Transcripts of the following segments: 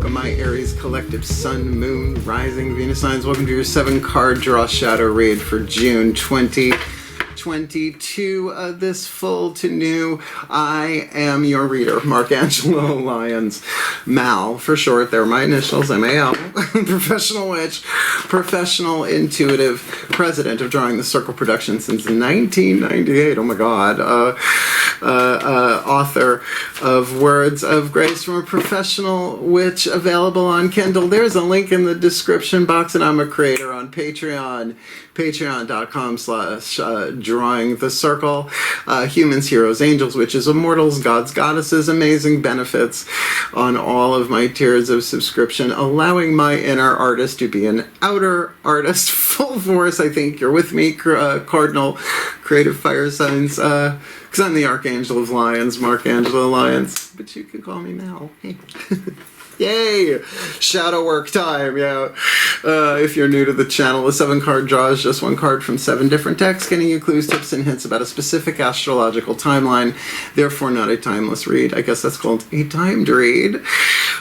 Welcome, my Aries collective Sun, Moon, Rising, Venus signs. Welcome to your 7-card draw shadow read for June 2022. This full to new. I am your reader, Angelo, Lyons, Mal for short. They're my initials, MAL. Professional witch, professional intuitive, president of Drawing the Circle Production since 1998. Oh my God. Author of Words of Grace from a Professional Witch, available on Kindle. There's a link in the description box, and I'm a creator on Patreon, patreon.com/drawing the circle. Humans, heroes, angels, witches, immortals, gods, goddesses, amazing benefits on all of my tiers of subscription, allowing my inner artist to be an outer artist, full force. I think you're with me, Cardinal Creative Fire Signs, because I'm the Archangel of Lyons, Angelo Lyons, but you can call me Mal. Hey. Yay! Shadow work time, yeah. If you're new to the channel, a 7-card draw is just one card from 7 different decks, giving you clues, tips, and hints about a specific astrological timeline, therefore not a timeless read. I guess that's called a timed read.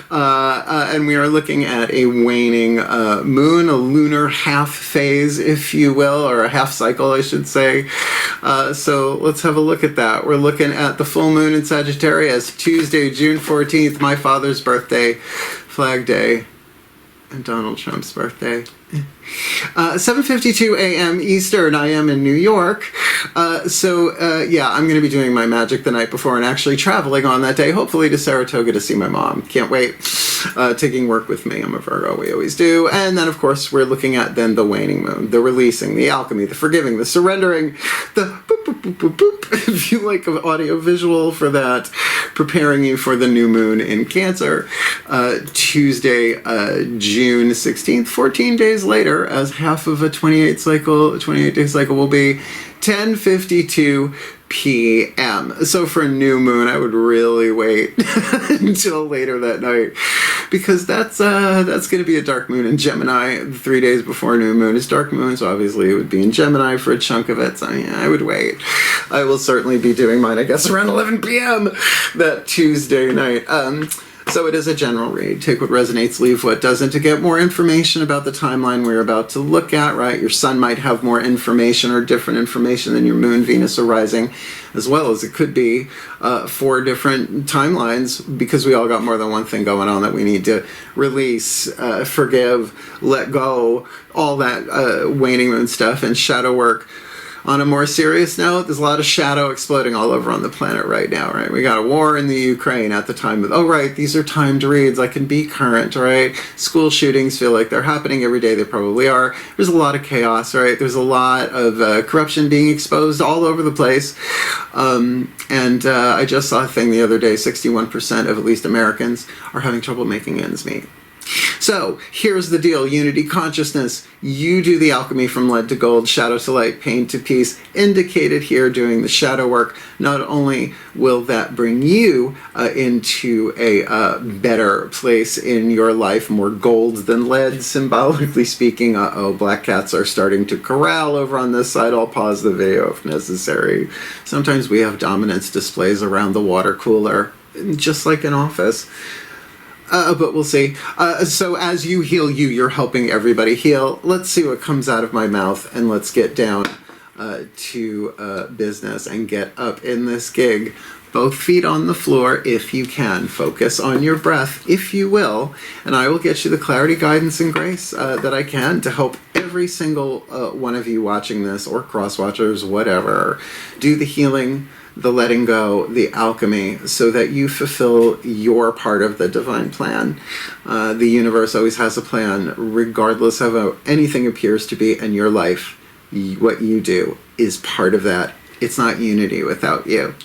And we are looking at a waning moon, a lunar half phase, if you will, or a half cycle, I should say. So let's have a look at that. We're looking at the full moon in Sagittarius, Tuesday, June 14th, my father's birthday, Flag Day, and Donald Trump's birthday. 7:52 a.m. Eastern. I am in New York. Yeah, I'm going to be doing my magic the night before and actually traveling on that day, hopefully to Saratoga to see my mom. Can't wait. Taking work with me. I'm a Virgo. We always do. And then, of course, we're looking at then the waning moon, the releasing, the alchemy, the forgiving, the surrendering, the boop, boop, boop, boop, boop, if you like an audio visual for that, preparing you for the new moon in Cancer. Tuesday, June 16th, 14 days later, as half of a 28-day cycle will be 10:52 p.m. So for a new moon, I would really wait until later that night, because that's going to be a dark moon in Gemini. 3 days before new moon is dark moon, so obviously it would be in Gemini for a chunk of it. So yeah, I would wait. I will certainly be doing mine, I guess, around 11 p.m. that Tuesday night. So it is a general read. Take what resonates, leave what doesn't. To get more information about the timeline we're about to look at, right? Your sun might have more information or different information than your moon, Venus, or rising, as well as it could be 4 different timelines, because we all got more than one thing going on that we need to release, forgive, let go, all that waning moon stuff and shadow work. On a more serious note, there's a lot of shadow exploding all over on the planet right now, right? We got a war in the Ukraine at the time of, oh right, these are timed reads, I can be current, right? School shootings feel like they're happening every day, they probably are. There's a lot of chaos, right? There's a lot of corruption being exposed all over the place. I just saw a thing the other day, 61% of at least Americans are having trouble making ends meet. So here's the deal. Unity consciousness. You do the alchemy from lead to gold, shadow to light, pain to peace. Indicated here doing the shadow work. Not only will that bring you into a better place in your life, more gold than lead, symbolically speaking. Black cats are starting to corral over on this side. I'll pause the video if necessary. Sometimes we have dominance displays around the water cooler, just like an office. But we'll see. So as you heal you're helping everybody heal. Let's see what comes out of my mouth, and let's get down to business and get up in this gig. Both feet on the floor if you can. Focus on your breath if you will, and I will get you the clarity, guidance, and grace that I can to help every single one of you watching this, or cross-watchers, whatever, do the healing, the letting go, the alchemy, so that you fulfill your part of the divine plan. The universe always has a plan, regardless of how anything appears to be in your life. What you do is part of that. It's not unity without you.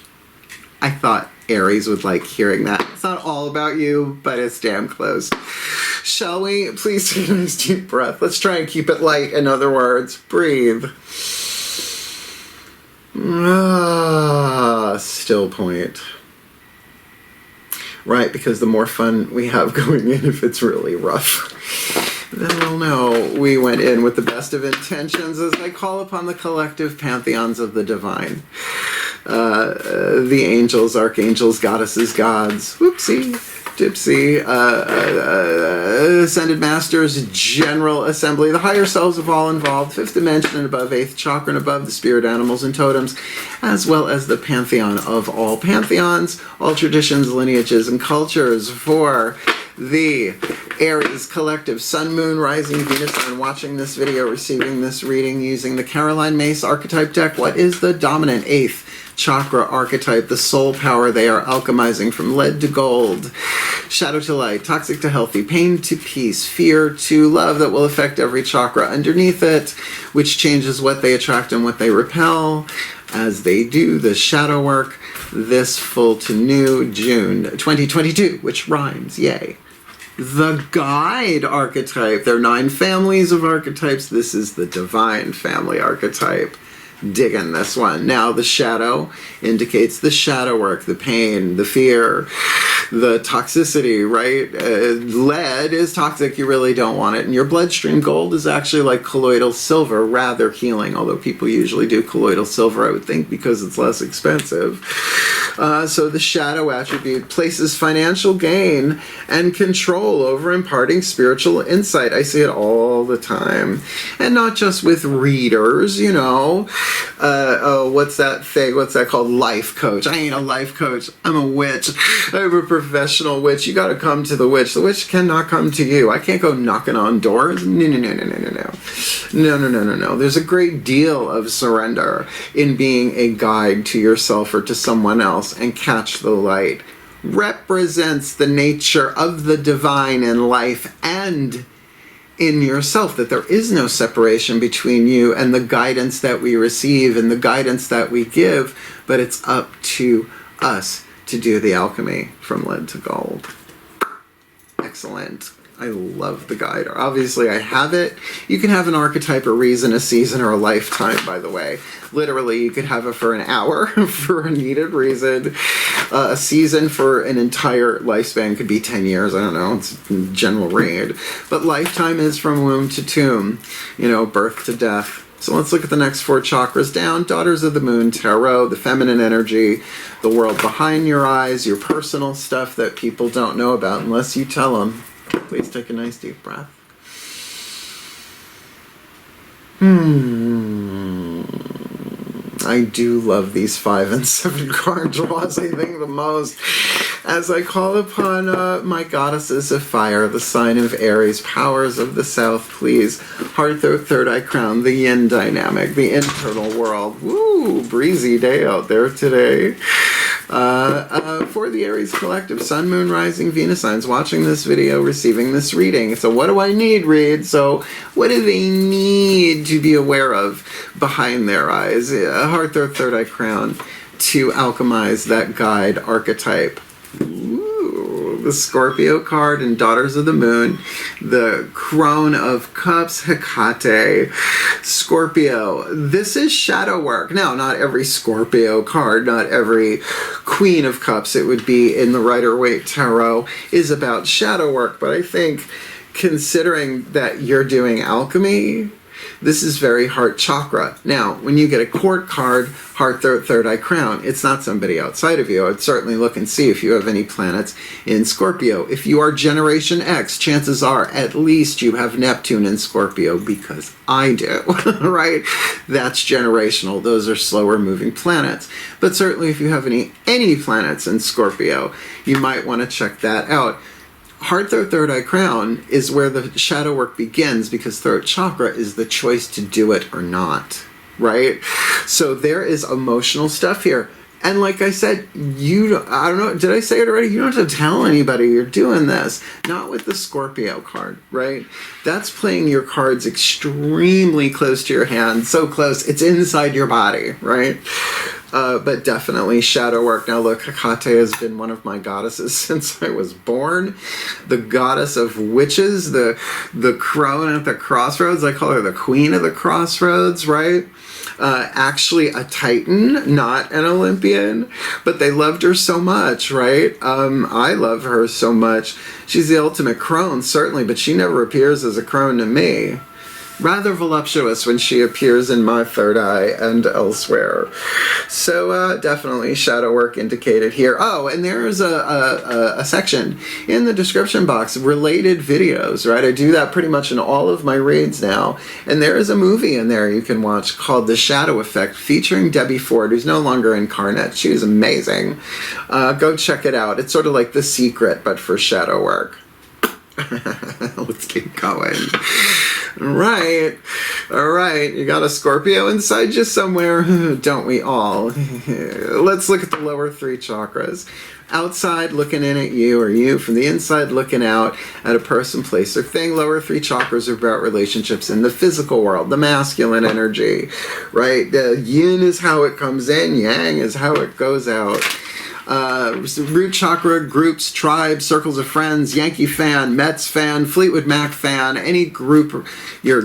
I thought Aries would like hearing that. It's not all about you, but it's damn close. Shall we? Please take a nice deep breath. Let's try and keep it light. In other words, breathe. Still point. Right, because the more fun we have going in, if it's really rough, then we'll know we went in with the best of intentions as I call upon the collective pantheons of the divine. The angels, archangels, goddesses, gods, whoopsie, Dipsy, Ascended Masters, General Assembly, the higher selves of all involved, fifth dimension and above, eighth chakra and above, the spirit animals and totems, as well as the pantheon of all pantheons, all traditions, lineages, and cultures for the Aries collective, Sun, Moon, Rising, Venus, and watching this video, receiving this reading using the Caroline Myss archetype deck. What is the dominant eighth chakra archetype, the soul power they are alchemizing from lead to gold, shadow to light, toxic to healthy, pain to peace, fear to love that will affect every chakra underneath it, which changes what they attract and what they repel as they do the shadow work this full to new June 2022, which rhymes, yay. The guide archetype, there are 9 families of archetypes. This is the divine family archetype. Digging this one. Now the shadow indicates the shadow work, the pain, the fear, the toxicity, right? Lead is toxic, you really don't want it in your bloodstream. Gold is actually like colloidal silver, rather healing, although people usually do colloidal silver, I would think, because it's less expensive. So the shadow attribute places financial gain and control over imparting spiritual insight. I see it all the time. And not just with readers, you know. What's that thing? What's that called? Life coach. I ain't a life coach. I'm a witch. I'm a professional witch. You got to come to the witch. The witch cannot come to you. I can't go knocking on doors. No. There's a great deal of surrender in being a guide to yourself or to someone else, and catch the light represents the nature of the divine in life and in yourself, that there is no separation between you and the guidance that we receive and the guidance that we give, but it's up to us to do the alchemy from lead to gold. Excellent. I love the guide. Obviously, I have it. You can have an archetype, a reason, a season, or a lifetime, by the way. Literally, you could have it for an hour for a needed reason. A season for an entire lifespan could be 10 years. I don't know. It's a general read. But lifetime is from womb to tomb, you know, birth to death. So let's look at the next 4 chakras down. Daughters of the Moon, Tarot, the feminine energy, the world behind your eyes, your personal stuff that people don't know about unless you tell them. Please take a nice deep breath. I do love these 5 and 7 card draws, I think, the most. As I call upon my goddesses of fire, the sign of Aries, powers of the south, please. Heart, third eye crown, the yin dynamic, the internal world. Woo, breezy day out there today. For the Aries collective, Sun, Moon, Rising, Venus signs watching this video, receiving this reading. So what do I need, read? So what do they need to be aware of behind their eyes? Heart, third eye crown, to alchemize that guide archetype. Ooh, the Scorpio card and Daughters of the Moon, the Crone of Cups, Hecate, Scorpio. This is shadow work. Now, not every Scorpio card, not every Queen of Cups, it would be in the Rider-Waite Tarot, is about shadow work, but I think considering that you're doing alchemy, this is very heart chakra. Now, when you get a court card, heart, third eye crown, it's not somebody outside of you. I'd certainly look and see if you have any planets in Scorpio. If you are Generation X, chances are at least you have Neptune in Scorpio, because I do, right? That's generational. Those are slower moving planets. But certainly if you have any planets in Scorpio, you might want to check that out. Heart, third eye crown is where the shadow work begins, because third chakra is the choice to do it or not, right? So there is emotional stuff here. And like I said, I don't know, did I say it already? You don't have to tell anybody you're doing this. Not with the Scorpio card, right? That's playing your cards extremely close to your hand. So close, it's inside your body, right? But definitely shadow work. Now look, Hecate has been one of my goddesses since I was born. The goddess of witches, the crone at the crossroads. I call her the queen of the crossroads, right? Actually a Titan, not an Olympian, but they loved her so much, right? I love her so much. She's the ultimate crone, certainly, but she never appears as a crone to me. rather voluptuous when she appears in my third eye and elsewhere. So definitely shadow work indicated here. Oh, and there's a section in the description box, related videos, right? I do that pretty much in all of my reads now. And there is a movie in there you can watch called The Shadow Effect, featuring Debbie Ford, who's no longer incarnate. She was amazing. Go check it out. It's sort of like The Secret, but for shadow work. Let's keep going. All right, you got a Scorpio inside you somewhere, don't we all? Let's look at the lower 3 chakras. Outside looking in at you, or you from the inside looking out at a person, place, or thing. Lower 3 chakras are about relationships in the physical world, the masculine energy, right? The yin is how it comes in, yang is how it goes out. Root chakra, groups, tribes, circles of friends, Yankee fan, Mets fan, Fleetwood Mac fan, any group, your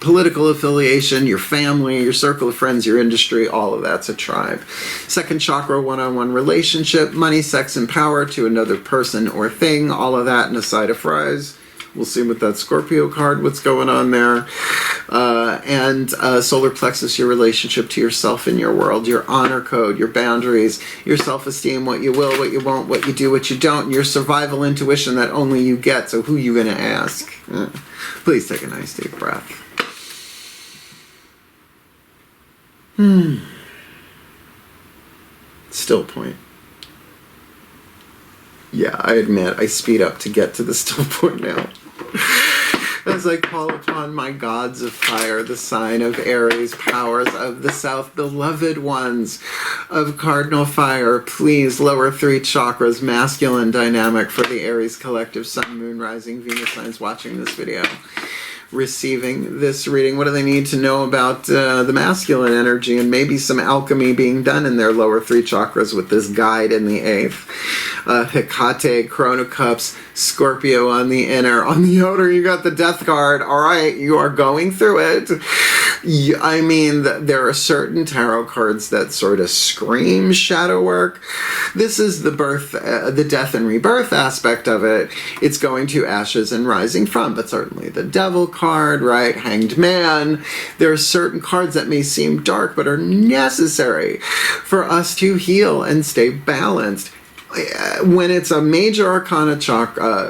political affiliation, your family, your circle of friends, your industry, all of that's a tribe. Second chakra, one-on-one relationship, money, sex, and power to another person or thing, all of that in a side of fries. We'll see with that Scorpio card what's going on there. And solar plexus, your relationship to yourself and your world, your honor code, your boundaries, your self-esteem, what you will, what you won't, what you do, what you don't, and your survival intuition that only you get. So who you going to ask? Please take a nice deep breath. Still point. Yeah, I admit, I speed up to get to the still point now. As I call upon my gods of fire, the sign of Aries, powers of the south, beloved ones of cardinal fire, please, lower 3 chakras, masculine dynamic for the Aries collective, sun, moon, rising, Venus signs watching this video, receiving this reading. What do they need to know about the masculine energy, and maybe some alchemy being done in their lower 3 chakras with this guide in the 8th. Hecate, Corona Cups, Scorpio on the inner. On the outer, you got the Death card. All right, you are going through it. I mean, there are certain tarot cards that sort of scream shadow work. This is the birth, the death and rebirth aspect of it. It's going to ashes and rising from, but certainly the Devil card, right? Hanged Man. There are certain cards that may seem dark, but are necessary for us to heal and stay balanced. When it's a major arcana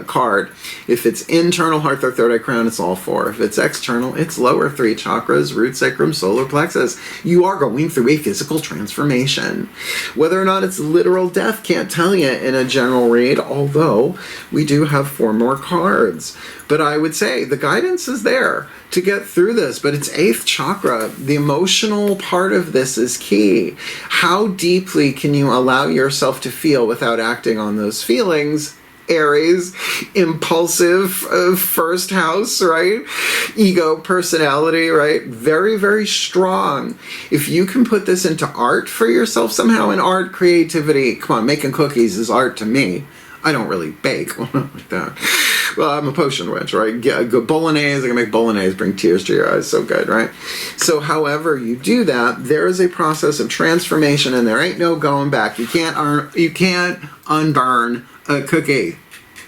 card, if it's internal, heart, or third eye crown, it's all 4. If it's external, it's lower 3 chakras, root, sacrum, solar plexus. You are going through a physical transformation. Whether or not it's literal death, can't tell you in a general read, although we do have 4 more cards. But I would say the guidance is there to get through this, but it's 8th chakra. The emotional part of this is key. How deeply can you allow yourself to feel without acting on those feelings? Aries, impulsive, first house, right? Ego, personality, right? Very, very strong. If you can put this into art for yourself somehow, in art, creativity, come on, making cookies is art to me. I don't really bake, like that. Well, I'm a potion witch, right? Go bolognese, I can make bolognese, bring tears to your eyes, so good, right? So however you do that, there is a process of transformation, and there ain't no going back. You can't unburn a cookie.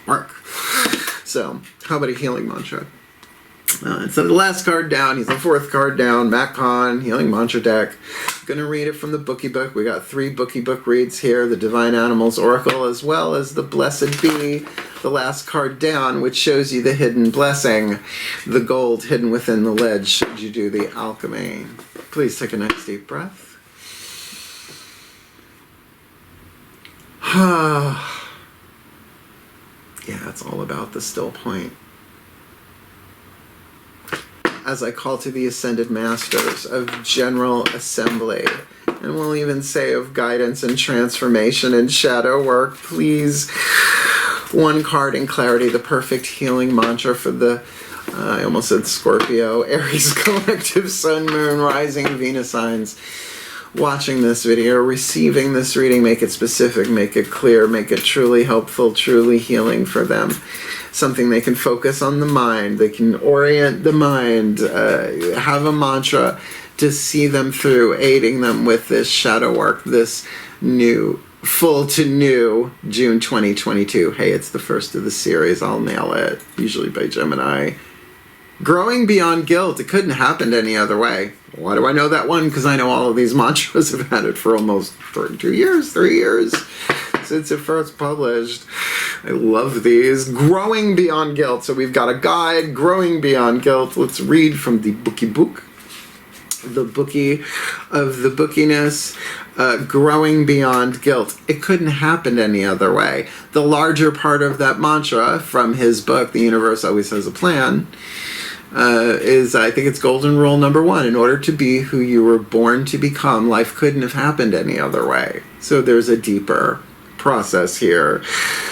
Work. So, how about a healing mantra? So the last card down, he's the 4th card down, Matt Kahn, Healing Mantra deck. I'm going to read it from the Bookie Book. We got 3 Bookie Book reads here, the Divine Animals Oracle, as well as the Blessed Bee, the last card down, which shows you the hidden blessing, the gold hidden within the ledge should you do the alchemy. Please take a nice deep breath. Yeah, it's all about the still point. As I call to the Ascended Masters of General Assembly, and we'll even say of guidance and transformation and shadow work, please, 1 card in clarity, the perfect healing mantra for the, I almost said Scorpio, Aries collective, Sun, Moon, Rising, Venus signs, watching this video, receiving this reading, make it specific, make it clear, make it truly helpful, truly healing for them. Something they can focus on the mind, they can orient the mind, have a mantra to see them through, aiding them with this shadow work, this new, full to new June 2022. Hey, it's the first of the series, I'll nail it, usually by Gemini. Growing beyond guilt. It couldn't happen any other way. Why do I know that one? Because I know all of these mantras. Have had it for almost 2 years, 3 years since it first published. I love these. Growing beyond guilt. So we've got a guide, growing beyond guilt. Let's read from the bookie book. The bookie of the bookiness. Growing beyond guilt. It couldn't happen any other way. The larger part of that mantra from his book, The Universe Always Has a Plan, is, I think it's golden rule number 1. In order to be who you were born to become, life couldn't have happened any other way. So there's a deeper process here.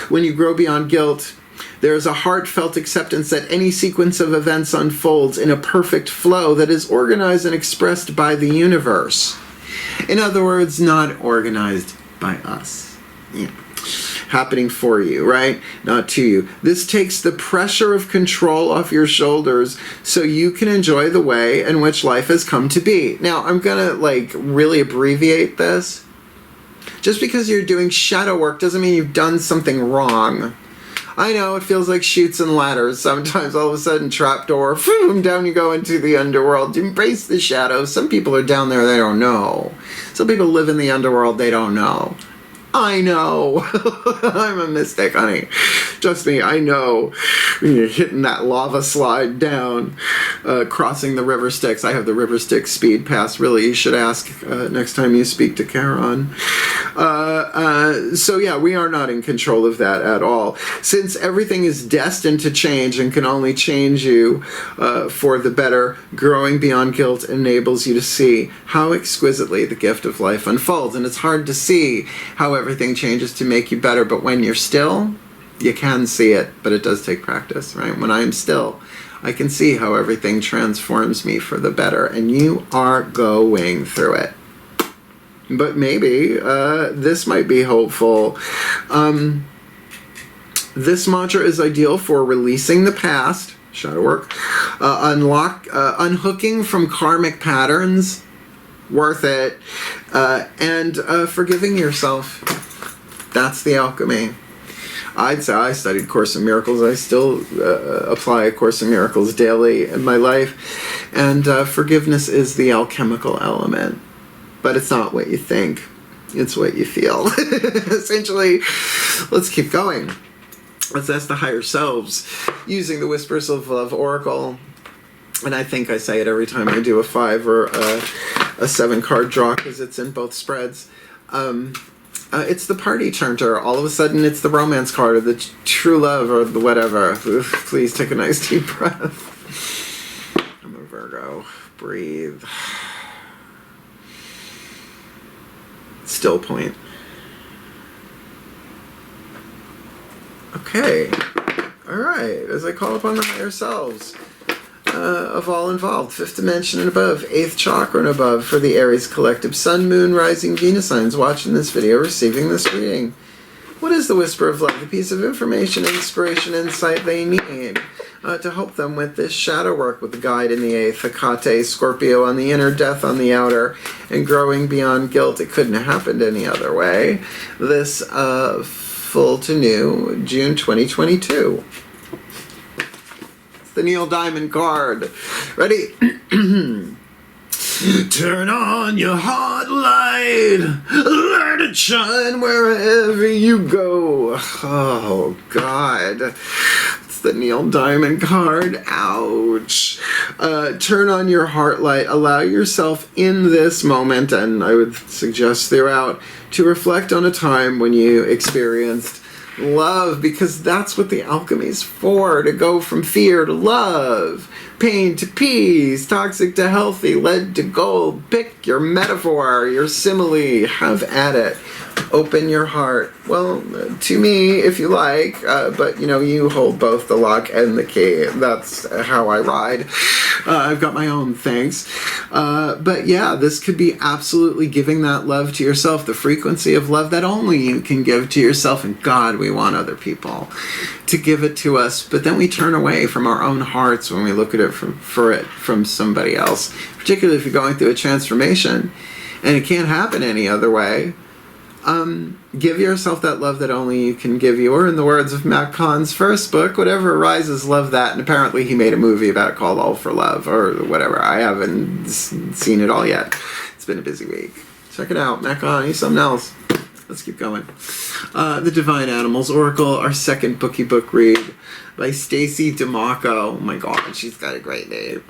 When you grow beyond guilt, there is a heartfelt acceptance that any sequence of events unfolds in a perfect flow that is organized and expressed by the universe. In other words, not organized by us. Yeah. Happening for you, right? Not to you. This takes the pressure of control off your shoulders so you can enjoy the way in which life has come to be. Now, I'm gonna really abbreviate this. Just because you're doing shadow work doesn't mean you've done something wrong. I know it feels like chutes and ladders. Sometimes all of a sudden, trapdoor, boom, down you go into the underworld. Embrace the shadows. Some people are down there, they don't know. Some people live in the underworld, they don't know. I know. I'm a mystic, honey. Trust me, I know. You're hitting that lava slide down, crossing the river Styx. I have the river Styx speed pass. Really, you should ask next time you speak to Charon. So yeah, we are not in control of that at all. Since everything is destined to change and can only change you for the better, growing beyond guilt enables you to see how exquisitely the gift of life unfolds. And it's hard to see how everything changes to make you better, but when you're still, you can see it, but it does take practice, right? When I am still, I can see how everything transforms me for the better, and you are going through it. But maybe this might be hopeful. This mantra is ideal for releasing the past, shadow work, unhooking from karmic patterns, worth it, and forgiving yourself. That's the alchemy. I'd say I studied Course in Miracles. I still apply A Course in Miracles daily in my life. And forgiveness is the alchemical element. But it's not what you think. It's what you feel. Essentially, let's keep going. Let's ask the higher selves using the Whispers of Love Oracle. And I think I say it every time I do a 5 or a 7 card draw because it's in both spreads. It's the party turner. All of a sudden it's the romance card or the true love or the whatever. Please take a nice deep breath. I'm a Virgo. Breathe. Still point. Okay. All right. As I call upon the higher selves of all involved, 5th dimension and above, 8th chakra and above, for the Aries collective, Sun, Moon, Rising, Venus signs watching this video, receiving this reading. What is the whisper of love? The piece of information, inspiration, insight they need to help them with this shadow work with the guide in the 8th, Hecate, Scorpio on the inner, Death on the outer, and growing beyond guilt. It couldn't have happened any other way. This full to new, June 2022. The Neil Diamond card. Ready? Turn on your heart light, let it shine wherever you go. Oh, God. It's the Neil Diamond card. Ouch. Turn on your heart light. Allow yourself in this moment, and I would suggest throughout, to reflect on a time when you experienced love, because that's what the alchemy is for, to go from fear to love, pain to peace, toxic to healthy, lead to gold. Pick your metaphor, your simile, have at it. Open your heart. Well, to me, if you like, but you hold both the lock and the key. That's how I ride. I've got my own things. But yeah, this could be absolutely giving that love to yourself, the frequency of love that only you can give to yourself. And God, we want other people to give it to us. But then we turn away from our own hearts when we look at it from somebody else, particularly if you're going through a transformation and it can't happen any other way. Give yourself that love that only you can give you. Or in the words of Matt Kahn's first book, whatever arises, love that. And apparently he made a movie about it called All for Love or whatever. I haven't seen it all yet. It's been a busy week. Check it out. Matt Kahn, he's something else. Let's keep going. The Divine Animals Oracle, our second bookie book read by Stacy DeMacco. Oh my God, she's got a great name.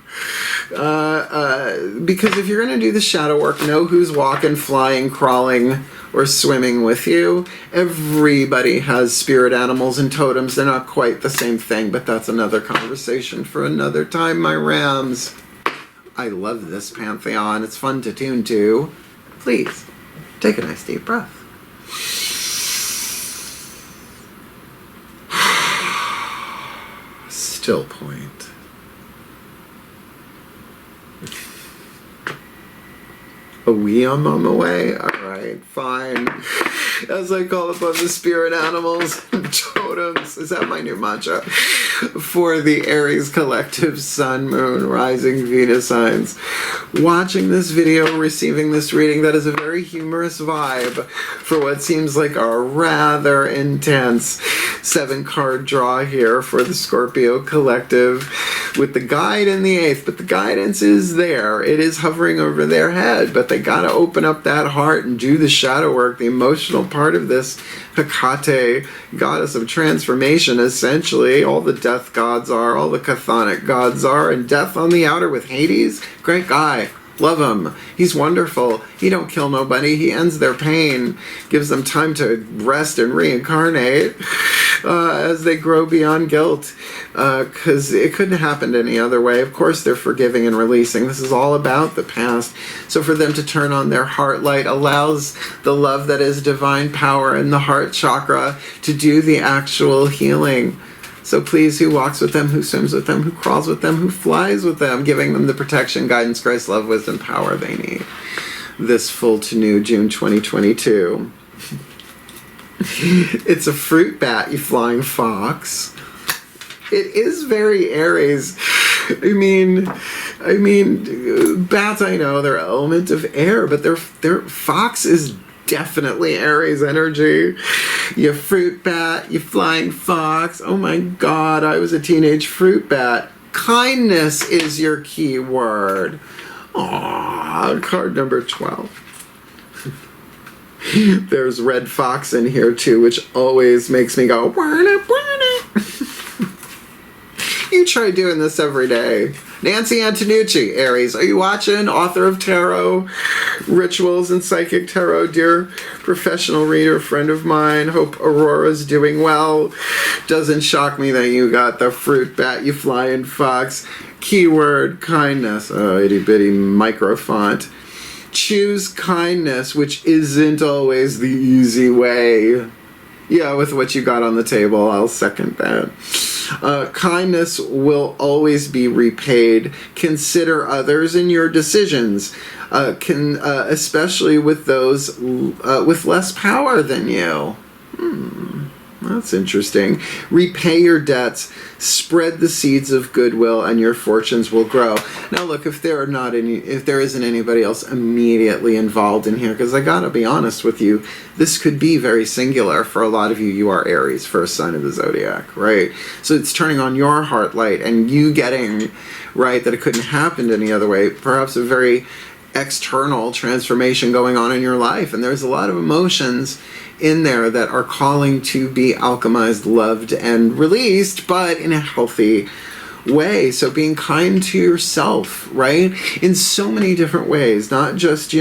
Because if you're going to do the shadow work, know who's walking, flying, crawling, or swimming with you. Everybody has spirit animals and totems. They're not quite the same thing, but that's another conversation for another time, my Rams. I love this pantheon. It's fun to tune to. Please, take a nice deep breath. Still point. A wee on the way? Alright, fine. As I call upon the spirit animals and totems, is that my new mantra? For the Aries collective sun, moon, rising, Venus signs. Watching this video, receiving this reading, that is a very humorous vibe for what seems like a rather intense 7-card draw here for the Scorpio collective with the guide in the 8th, but the guidance is there. It is hovering over their head, but they got to open up that heart and do the shadow work, the emotional part of this. Hecate, goddess of transformation, essentially. All the death gods are, all the chthonic gods are, and death on the outer with Hades. Great guy. Love him. He's wonderful. He don't kill nobody. He ends their pain, gives them time to rest and reincarnate as they grow beyond guilt, because it couldn't happen any other way. Of course, they're forgiving and releasing. This is all about the past. So for them to turn on their heart light allows the love that is divine power in the heart chakra to do the actual healing. So please, who walks with them, who swims with them, who crawls with them, who flies with them, giving them the protection, guidance, grace, love, wisdom, power they need. This full to new June 2022. It's a fruit bat, you flying fox. It is very Aries. I mean, bats, I know, they're element of air, but their fox is definitely Aries energy. You fruit bat, you flying fox. Oh my God, I was a teenage fruit bat. Kindness is your key word. Aww, card number 12. There's red fox in here too, which always makes me go, "Warna, warna." You try doing this every day. Nancy Antonucci, Aries. Are you watching? Author of tarot, rituals, and psychic tarot. Dear professional reader, friend of mine. Hope Aurora's doing well. Doesn't shock me that you got the fruit bat, you flying fox. Keyword, kindness. Oh, itty bitty micro font. Choose kindness, which isn't always the easy way. Yeah, with what you got on the table, I'll second that. Kindness will always be repaid. Consider others in your decisions, especially with those with less power than you. That's interesting. Repay your debts, spread the seeds of goodwill, and your fortunes will grow. Now, look, if there isn't anybody else immediately involved in here, because I gotta be honest with you, this could be very singular for a lot of you. You are Aries, first sign of the zodiac, right? So it's turning on your heart light, and you getting right that it couldn't happen any other way. Perhaps a very external transformation going on in your life, and there's a lot of emotions in there that are calling to be alchemized, loved, and released, but in a healthy way. So being kind to yourself, right? In so many different ways, not just,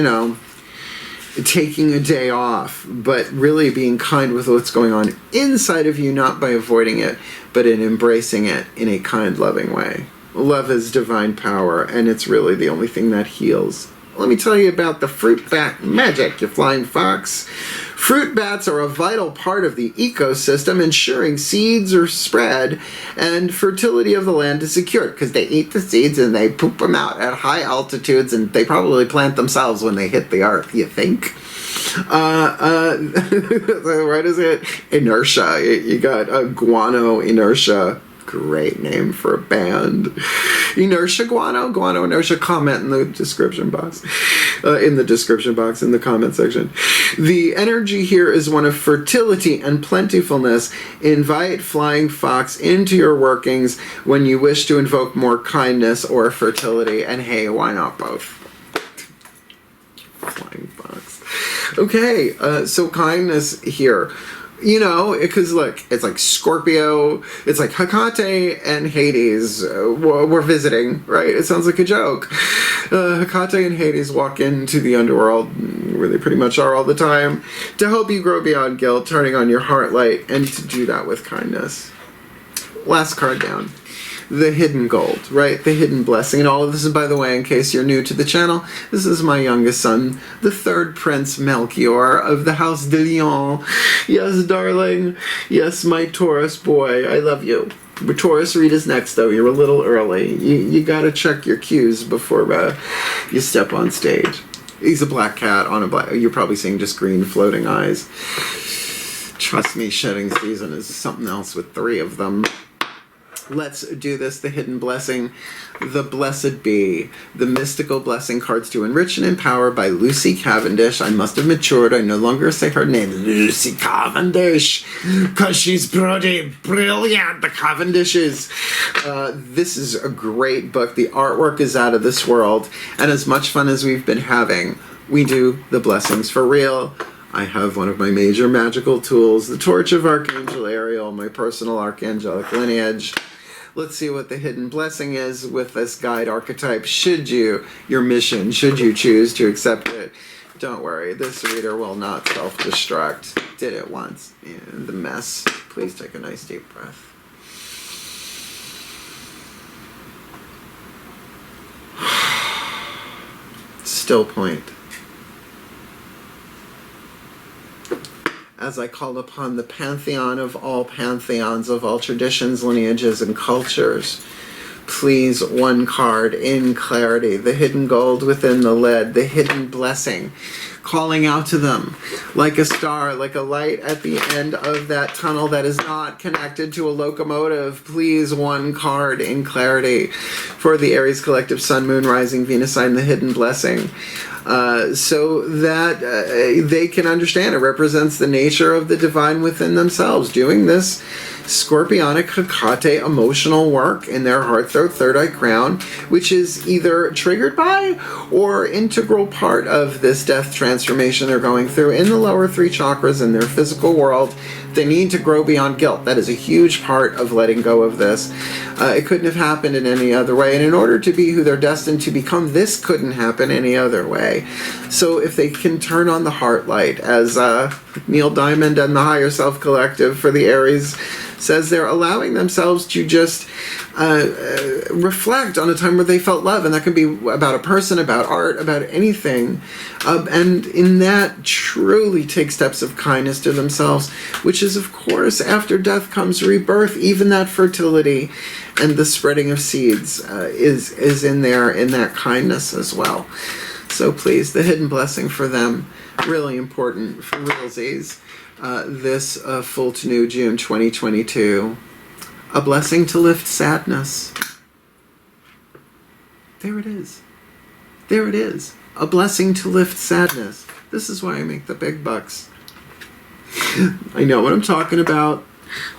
taking a day off, but really being kind with what's going on inside of you, not by avoiding it, but in embracing it in a kind, loving way. Love is divine power, and it's really the only thing that heals. Let me tell you about the fruit bat magic, you flying fox. Fruit bats are a vital part of the ecosystem, ensuring seeds are spread and fertility of the land is secured, because they eat the seeds and they poop them out at high altitudes, and they probably plant themselves when they hit the earth, you think? What is it? Inertia. You got guano inertia. Great name for a band. Inertia Guano. Guano Inertia. Comment in the description box. In the comment section. The energy here is one of fertility and plentifulness. Invite Flying Fox into your workings when you wish to invoke more kindness or fertility. And hey, why not both? Flying Fox. Okay, so kindness here. You know, because look, it's like Scorpio, it's like Hecate and Hades were visiting, right? It sounds like a joke. Hecate and Hades walk into the underworld, where they pretty much are all the time, to help you grow beyond guilt, turning on your heart light, and to do that with kindness. Last card down. The hidden gold, right? The hidden blessing. And all of this is, by the way, in case you're new to the channel, this is my youngest son, the third Prince Melchior of the House de Lyons. Yes, darling. Yes, my Taurus boy. I love you. Taurus read is next, though. You're a little early. You gotta check your cues before you step on stage. He's a black cat on a black... You're probably seeing just green floating eyes. Trust me, shedding season is something else with 3 of them. Let's do this. The hidden blessing. The blessed be. The mystical blessing cards to enrich and empower by Lucy Cavendish. I must have matured. I no longer say her name. Lucy Cavendish. Because she's pretty brilliant. The Cavendishes. This is a great book. The artwork is out of this world. And as much fun as we've been having, we do the blessings for real. I have one of my major magical tools, the Torch of Archangel Ariel, my personal archangelic lineage. Let's see what the hidden blessing is with this guide archetype. Should you choose to accept it, don't worry, this reader will not self-destruct. Did it once. Yeah, the mess. Please take a nice deep breath. Still point. As I call upon the pantheon of all pantheons, of all traditions, lineages, and cultures, please, one card in clarity, the hidden gold within the lead, the hidden blessing, calling out to them like a star, like a light at the end of that tunnel that is not connected to a locomotive. Please, one card in clarity for the Aries collective Sun, Moon, Rising, Venus sign, the hidden blessing. So that they can understand it represents the nature of the divine within themselves, doing this scorpionic Hecate emotional work in their heart, throat, third eye crown, which is either triggered by or integral part of this death transformation they're going through in the lower 3 chakras in their physical world. They need to grow beyond guilt. That is a huge part of letting go of this. It couldn't have happened in any other way. And in order to be who they're destined to become, this couldn't happen any other way. So if they can turn on the heart light, as Neil Diamond and the Higher Self Collective for the Aries says, they're allowing themselves to just reflect on a time where they felt love, and that can be about a person, about art, about anything, and in that truly take steps of kindness to themselves, which is, of course, after death comes rebirth. Even that fertility and the spreading of seeds is in there, in that kindness as well. So please, the hidden blessing for them, really important for realsies. This full to new June 2022, a blessing to lift sadness. There it is. There it is. A blessing to lift sadness. This is why I make the big bucks. I know what I'm talking about.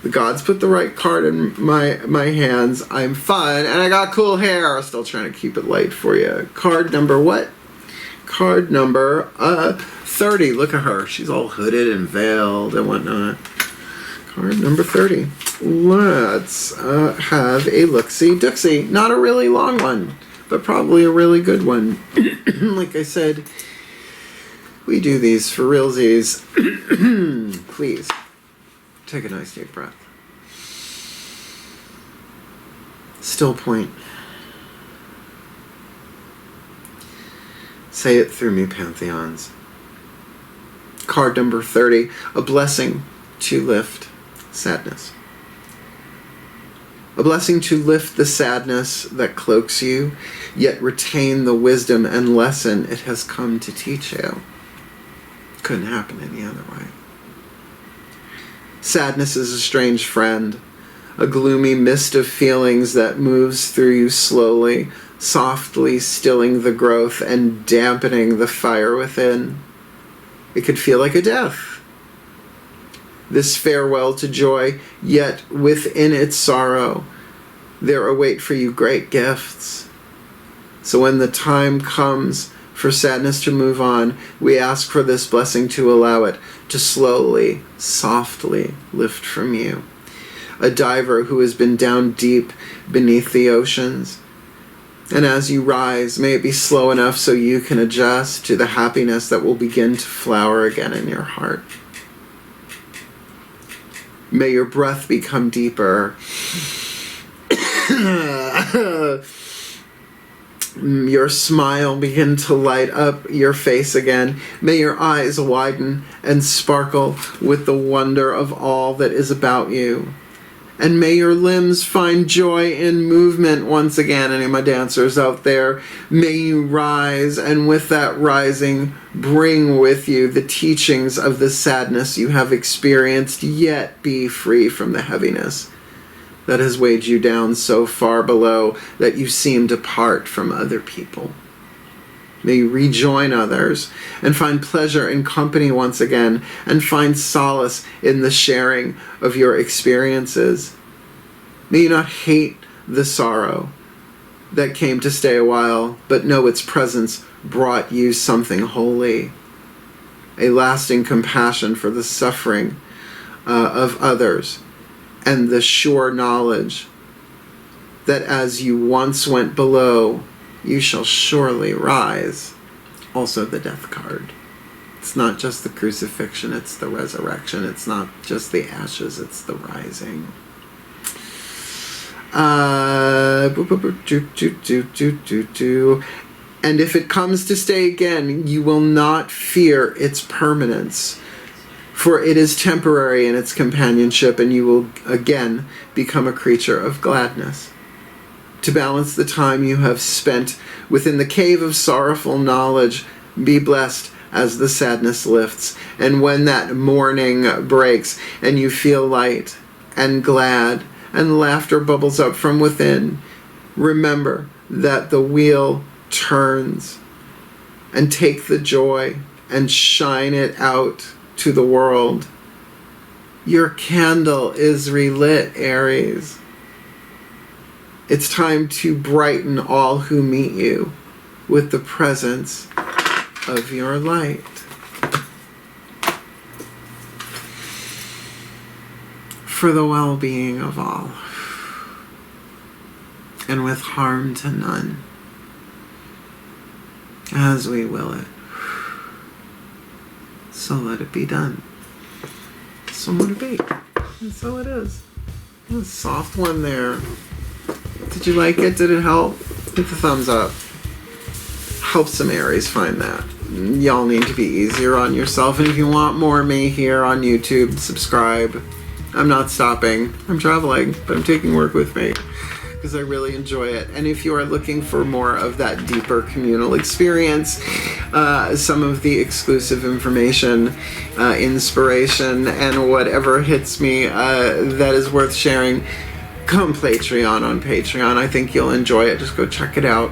The gods put the right card in my hands. I'm fun, and I got cool hair. I'm still trying to keep it light for you. Card number what? Card number 30. Look at her. She's all hooded and veiled and whatnot. Card number 30. Let's have a look-see-dooksy. Not a really long one, but probably a really good one. Like I said, we do these for realsies. Please, take a nice deep breath. Still point. Say it through me, Pantheons. Card number 30, a blessing to lift sadness. A blessing to lift the sadness that cloaks you, yet retain the wisdom and lesson it has come to teach you. Couldn't happen any other way. Sadness is a strange friend, a gloomy mist of feelings that moves through you slowly, softly stilling the growth and dampening the fire within. It could feel like a death. This farewell to joy, yet within its sorrow, there await for you great gifts. So when the time comes for sadness to move on, we ask for this blessing to allow it to slowly, softly lift from you. A diver who has been down deep beneath the oceans. And as you rise, may it be slow enough so you can adjust to the happiness that will begin to flower again in your heart. May your breath become deeper. Your smile begin to light up your face again. May your eyes widen and sparkle with the wonder of all that is about you. And may your limbs find joy in movement once again. Any of my dancers out there, may you rise, and with that rising, bring with you the teachings of the sadness you have experienced, yet be free from the heaviness that has weighed you down so far below that you seemed apart from other people. May you rejoin others and find pleasure in company once again, and find solace in the sharing of your experiences. May you not hate the sorrow that came to stay a while, but know its presence brought you something holy, a lasting compassion for the suffering of others, and the sure knowledge that as you once went below, you shall surely rise. Also the death card. It's not just the crucifixion, it's the resurrection. It's not just the ashes, it's the rising. And if it comes to stay again, you will not fear its permanence, for it is temporary in its companionship, and you will again become a creature of gladness. To balance the time you have spent within the cave of sorrowful knowledge, be blessed as the sadness lifts. And when that morning breaks and you feel light and glad and laughter bubbles up from within, remember that the wheel turns, and take the joy and shine it out to the world. Your candle is relit, Aries. It's time to brighten all who meet you with the presence of your light. For the well-being of all, and with harm to none, as we will it. So let it be done. So let it be. And so it is. A soft one there. Did you like it? Did it help? Hit the thumbs up. Help some Aries find that. Y'all need to be easier on yourself. And if you want more of me here on YouTube, subscribe. I'm not stopping. I'm traveling, but I'm taking work with me because I really enjoy it. And if you are looking for more of that deeper communal experience, some of the exclusive information, inspiration, and whatever hits me that is worth sharing, come Patreon on Patreon. I think you'll enjoy it. Just go check it out.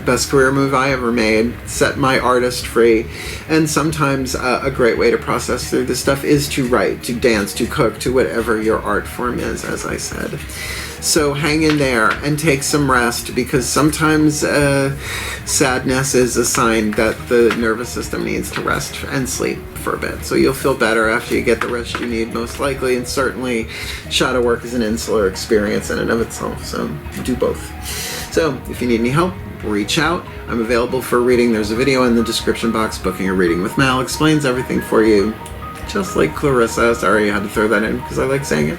Best career move I ever made. Set my artist free. And sometimes a great way to process through this stuff is to write, to dance, to cook, to whatever your art form is, as I said. So hang in there and take some rest, because sometimes sadness is a sign that the nervous system needs to rest and sleep for a bit. So you'll feel better after you get the rest you need, most likely. And certainly shadow work is an insular experience in and of itself, so do both. So if you need any help, reach out. I'm available for a reading. There's a video in the description box. Booking a reading with Mal explains everything for you, just like Clarissa. Sorry I had to throw that in because I like saying it.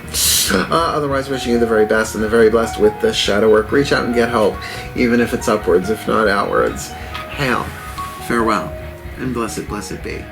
Otherwise, wishing you the very best and the very blessed with this shadow work. Reach out and get help, even if it's upwards, if not outwards. Hail, farewell, and blessed, blessed be.